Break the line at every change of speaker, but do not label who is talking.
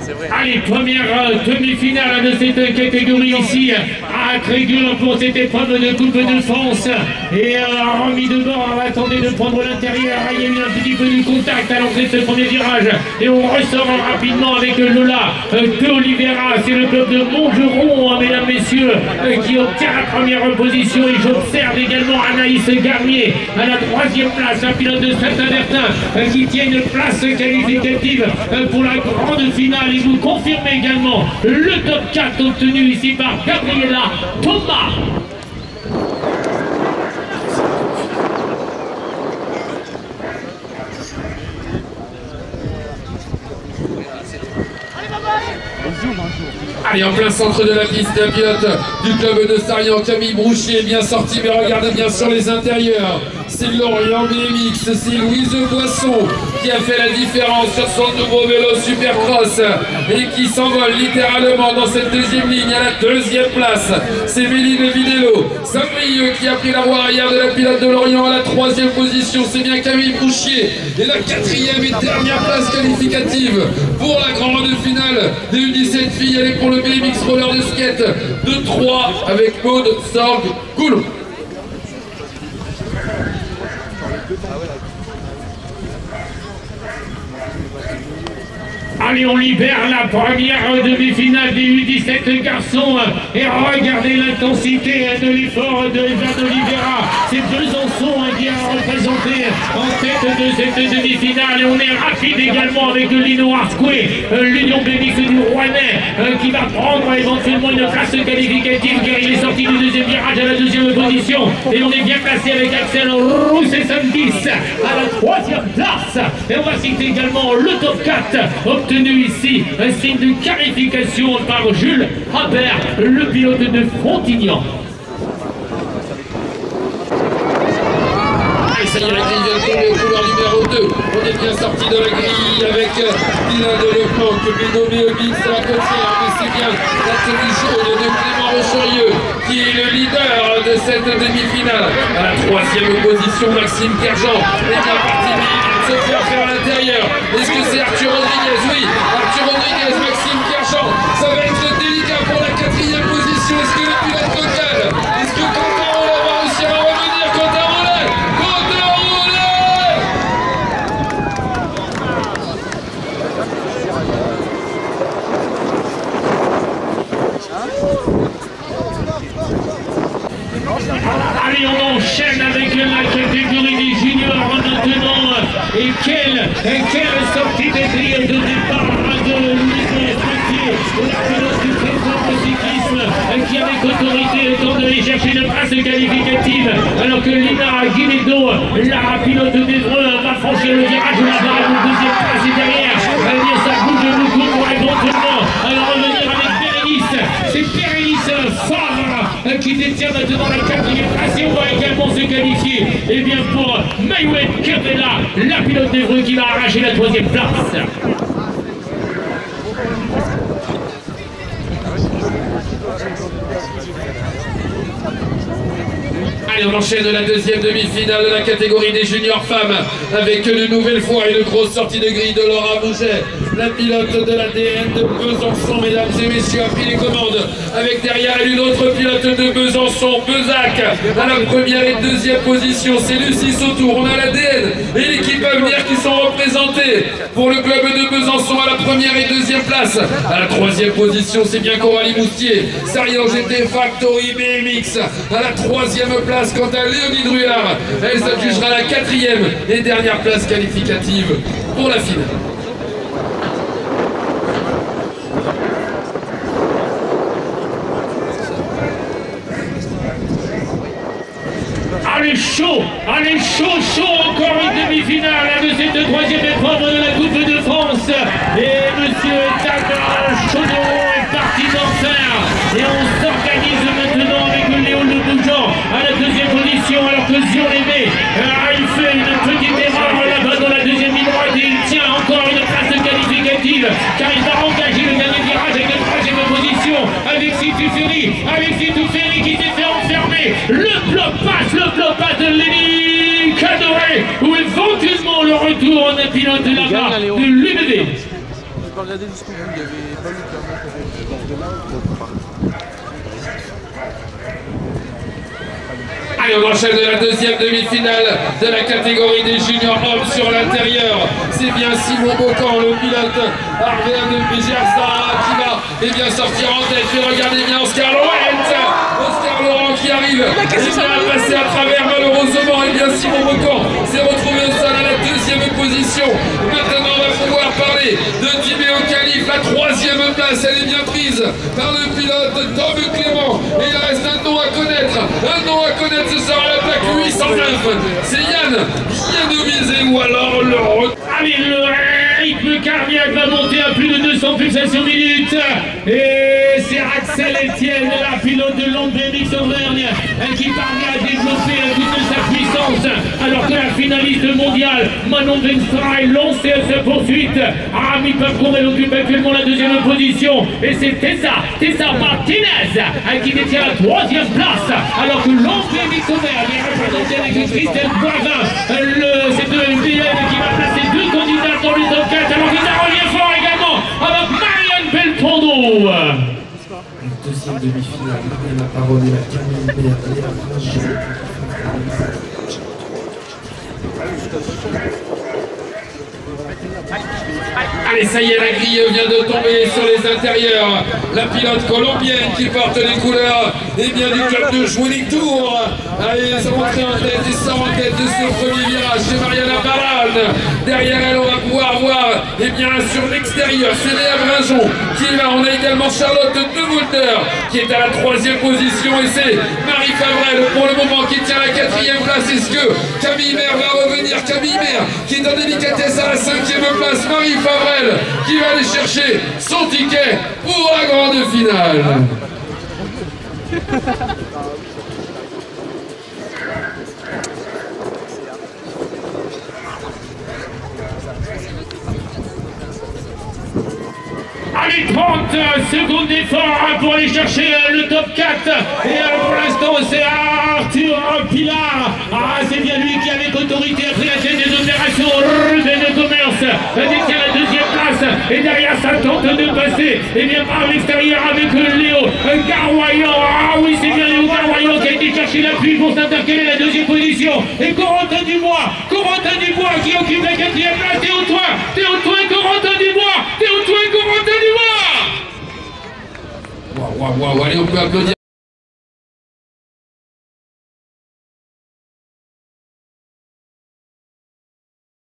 Allez, première demi-finale de cette catégorie ici à Trégueux pour cette épreuve de Coupe de France. Et remis de bord, on va attendre de prendre l'intérieur. Il y a eu un petit peu de contact à l'entrée de ce premier virage. Et on ressort rapidement avec Lola de Oliveira. C'est le club de Montgeron, mesdames, messieurs, qui obtient la première position. Et j'observe également Anaïs Garnier à la troisième place, un pilote de Saint-Avertin qui tient une place qualificative pour la grande finale. Et vous confirmez également le top 4 obtenu ici par Gabriela Thomas.
Allez, en plein centre de la piste, un pilote du club de Sarian, Camille Brouchier, bien sorti, mais regardez bien sur les intérieurs. C'est Lorient BMX, c'est Louise Boisson qui a fait la différence sur son nouveau vélo Supercross et qui s'envole littéralement dans cette deuxième ligne à la deuxième place. C'est Méline Videlo, Saint-Brieuc qui a pris la roue arrière de la pilote de Lorient à la troisième position. C'est bien Camille Brouchier et la quatrième et dernière place qualificative pour la grande finale des U17 filles. Elle est pour le BMX roller de skate de 3 avec Maud Sorg-Goulon.
Allez, on libère la première demi-finale des U17 garçons et regardez l'intensité de l'effort de Eva Oliveira. C'est Besançon qui a représenté en tête de cette demi-finale et on est rapide également avec Lino Arscoué, l'Union BMX du Rouennais qui va prendre éventuellement une place qualificative car il est sorti du deuxième virage à la deuxième position et on est bien placé avec Axel Roussé-Sandis à la troisième place et on va citer également le top 4 obtenu ici, un signe de qualification par Jules Habert, le pilote de Frontignan.
Ça y est, la grille vient de tomber au couloir numéro 2. On est bien sorti de la grille avec Dylan Deleplanque, Bénomé Obix à la côtière, mais c'est bien la tenue jaune de Clément Rocherieux qui est le leader de cette demi-finale. À la troisième position, Maxime Kerjean est bien parti de se faire à l'intérieur. Est-ce que c'est Arthur Rodriguez? Oui, Arthur Rodriguez, Maxime Kerjean. Ça va être délicat pour la quatrième position. Est-ce que le pilote local, est-ce que Quentin Rollet va réussir à revenir? Quentin Rollet,
Allez, on enchaîne avec la catégorie des juniors maintenant. Et quelle sortie de grille de départ de Louis Tractier, la pilote du trésor de cyclisme qui avec autorité tente d'aller chercher une place qualificative alors que Lina Guinedo, la pilote d'Evreux, va franchir le virage de la barre de deuxième place et derrière, ça bouge beaucoup pour éventuellement revenir avec Bérénice. C'est Bérénice Favre qui détient maintenant la quatrième place et on va également se qualifier et bien pour Maïwet Kervela, la pilote d'Evreux qui va arracher la troisième place.
Allez, on enchaîne la deuxième demi-finale de la catégorie des juniors femmes avec une nouvelle fois une grosse sortie de grille de Laura Bouget, la pilote de l'ADN de Besançon, mesdames et messieurs, a pris les commandes avec derrière elle une autre pilote de Besançon, Bezac, à la première et deuxième position. C'est Lucie Sautour, on a l'ADN et l'équipe à venir qui sont représentées pour le club de Besançon à la première et deuxième place. À la troisième position, c'est bien Coralie Moustier, Sarian GT Factory BMX à la troisième place. Quant à Léonie Druard, elle s'adjugera la quatrième et dernière place qualificative pour la finale.
Allez chaud, encore une demi-finale de cette troisième épreuve de la Coupe de France. Et monsieur Tata Chaudron est parti d'en faire. Et on s'organise maintenant avec Léo Le Bougeant à la deuxième position, alors que Zion Lévé, il fait une petite erreur là-bas dans la deuxième ligne droite et il tient encore une place qualificative car il va engager le dernier virage avec une troisième position avec Sitou Ferry qui s'est fait enfermer. Le bloc passe de Lévi Cadoré ou éventuellement le retour en pilote là-bas de l'UBB.
regardé jusqu'au bout, il n'y avait pas eu
Allez, on enchaîne la deuxième demi-finale de la catégorie des juniors hommes sur l'intérieur. C'est bien Simon Bocan, le pilote Arvéa de Bégiasara qui va bien sortir en tête. Et regardez bien Oscar Laurent qui arrive. Il vient passer à travers malheureusement. Et bien Simon Bocan s'est retrouvé au sol à la deuxième position. Maintenant on va pouvoir parler de Timéo Khalif. La troisième place, elle est bien prise par le pilote Tom Clément. Et il reste un nom à connaître. Un nom à connaître, ce sera la plaque 809. C'est Yann Yanovizé ou alors le...
Allez, le rythme cardiaque va monter à plus de 200 pulsations minutes. Et c'est Axel Etienne, la pilote de l'Amblèmix Auvergne, qui parvient à développer toute sa puissance. Alors que la finaliste mondiale, Manon Venstra, est lancée à sa poursuite. Ami Papon, elle occupe actuellement la deuxième position. Et c'est Tessa Martinez qui détient la troisième place. Alors que l'Amblèmix Auvergne est représentée avec Christelle Boivin. C'est de MBN qui va placer deux candidats dans le top 4. Alors que ça revient fort également avec Marianne Beltrando.
Deuxième demi-finale, et la parole est à Camille Berger. Allez, ça y est, la grille vient de tomber sur les intérieurs. La pilote colombienne qui porte les couleurs du club de Joueling Tour. Allez, ils sont rentrés en tête, ils sont en tête de ce premier virage. C'est Mariana Barade. Derrière elle, on va pouvoir voir, sur l'extérieur, c'est Léa Brinjon qui est là. On a également Charlotte Devolter qui est à la troisième position. Et c'est Marie Favrel pour le moment qui tient la quatrième place. Est-ce que Camille Maire va revenir? Camille Maire qui est en délicatesse à la cinquième place. Marie Favrel qui va aller chercher son ticket pour la grande finale.
Allez, 30 secondes d'effort pour aller chercher le top 4. Et pour l'instant, c'est Arthur Pilar. C'est bien lui qui, avec autorité, a pris la tête des opérations de commerce. Détient la deuxième place. Et derrière, ça tente de passer. Et bien par l'extérieur avec Léo Garoyan. Oui, c'est bien Léo Garoyan qui a été chercher l'appui pour s'intercaler la deuxième position. Et Corentin Dubois qui occupe la quatrième place. Théo-Toin, Corentin Dubois.
Waouh, allez, on peut applaudir